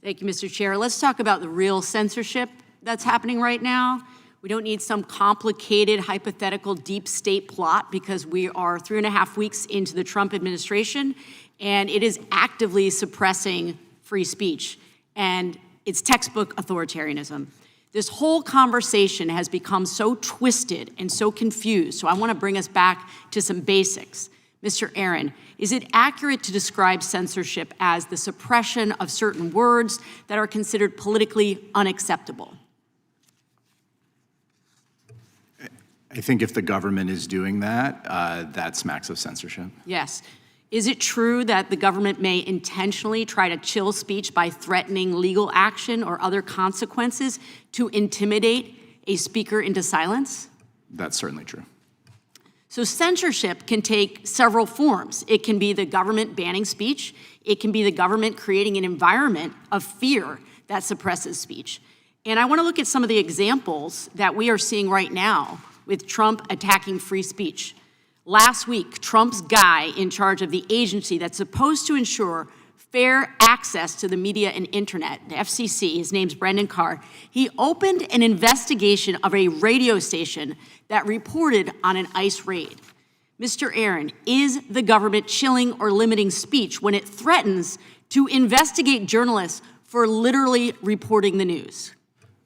Thank you, Mr. Chair. Let's talk about the real censorship that's happening right now. We don't need some complicated, hypothetical, deep state plot because we are 3.5 weeks into the Trump administration, and it is actively suppressing free speech, and it's textbook authoritarianism. This whole conversation has become so twisted and so confused, so I want to bring us back to some basics. Mr. Aaron, is it accurate to describe censorship as the suppression of certain words that are considered politically unacceptable? I think if the government is doing that, that smacks of censorship. Yes. Is it true that the government may intentionally try to chill speech by threatening legal action or other consequences to intimidate a speaker into silence? That's certainly true. So censorship can take several forms. It can be the government banning speech. It can be the government creating an environment of fear that suppresses speech. And I want to look at some of the examples that we are seeing right now with Trump attacking free speech. Last week, Trump's guy in charge of the agency that's supposed to ensure fair access to the media and internet, the FCC, his name's Brendan Carr, he opened an investigation of a radio station that reported on an ICE raid. Mr. Aaron, is the government chilling or limiting speech when it threatens to investigate journalists for literally reporting the news?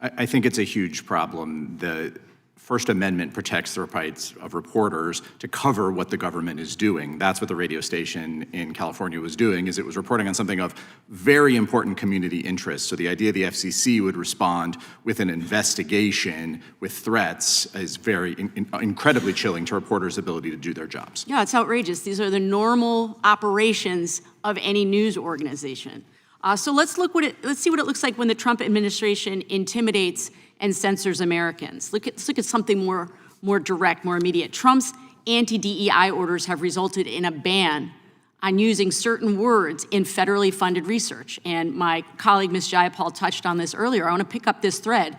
I think it's a huge problem. The First Amendment protects the rights of reporters to cover what the government is doing. That's what the radio station in California was doing, is it was reporting on something of very important community interest. So the idea the FCC would respond with an investigation with threats is very incredibly chilling to reporters' ability to do their jobs. Yeah, it's outrageous. These are the normal operations of any news organization. So let's see what it looks like when the Trump administration intimidates and censors Americans. Let's look at something more direct, more immediate. Trump's anti-DEI orders have resulted in a ban on using certain words in federally funded research. And my colleague, Ms. Jayapal, touched on this earlier. I want to pick up this thread.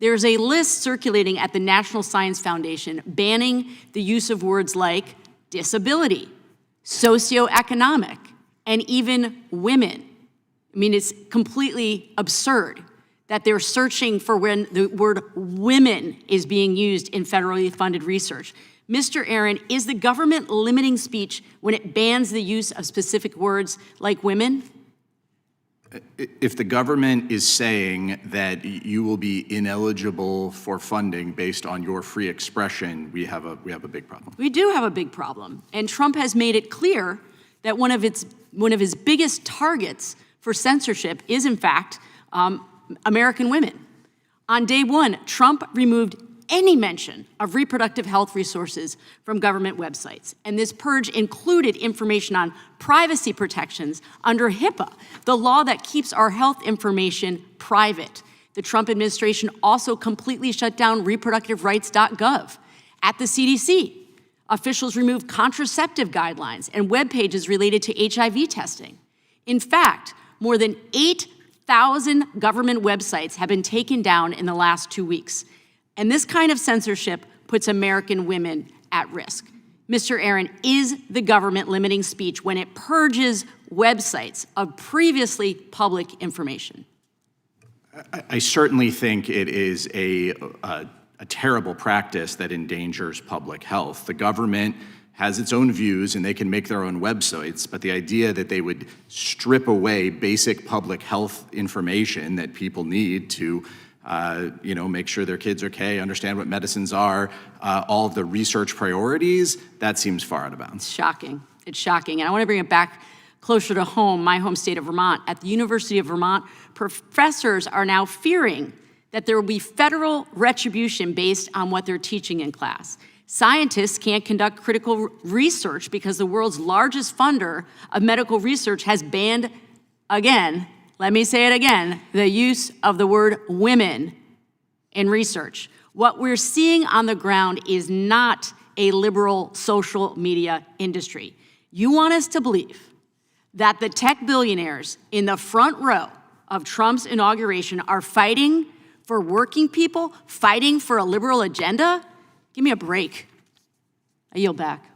There's a list circulating at the National Science Foundation banning the use of words like disability, socioeconomic, and even women. I mean, it's completely absurd that they're searching for when the word women is being used in federally funded research. Mr. Aaron, is the government limiting speech when it bans the use of specific words like women? If the government is saying that you will be ineligible for funding based on your free expression, we have a big problem. We do have a big problem. And Trump has made it clear that one of his biggest targets for censorship is, in fact, American women. On day one, Trump removed any mention of reproductive health resources from government websites. And this purge included information on privacy protections under HIPAA, the law that keeps our health information private. The Trump administration also completely shut down reproductiverights.gov. At the CDC, officials removed contraceptive guidelines and web pages related to HIV testing. In fact, more than 8,000 government websites have been taken down in the last 2 weeks. And this kind of censorship puts American women at risk. Mr. Aaron, is the government limiting speech when it purges websites of previously public information? I certainly think it is a terrible practice that endangers public health. The government has its own views and they can make their own websites, but the idea that they would strip away basic public health information that people need to make sure their kids are okay, understand what medicines are, all of the research priorities, that seems far out of bounds. It's shocking. It's shocking. And I want to bring it back closer to home, my home state of Vermont. At the University of Vermont, professors are now fearing that there will be federal retribution based on what they're teaching in class. Scientists can't conduct critical research because the world's largest funder of medical research has banned, again, let me say it again, the use of the word women in research. What we're seeing on the ground is not a liberal social media industry. You want us to believe that the tech billionaires in the front row of Trump's inauguration are fighting for working people, fighting for a liberal agenda? Give me a break. I yield back.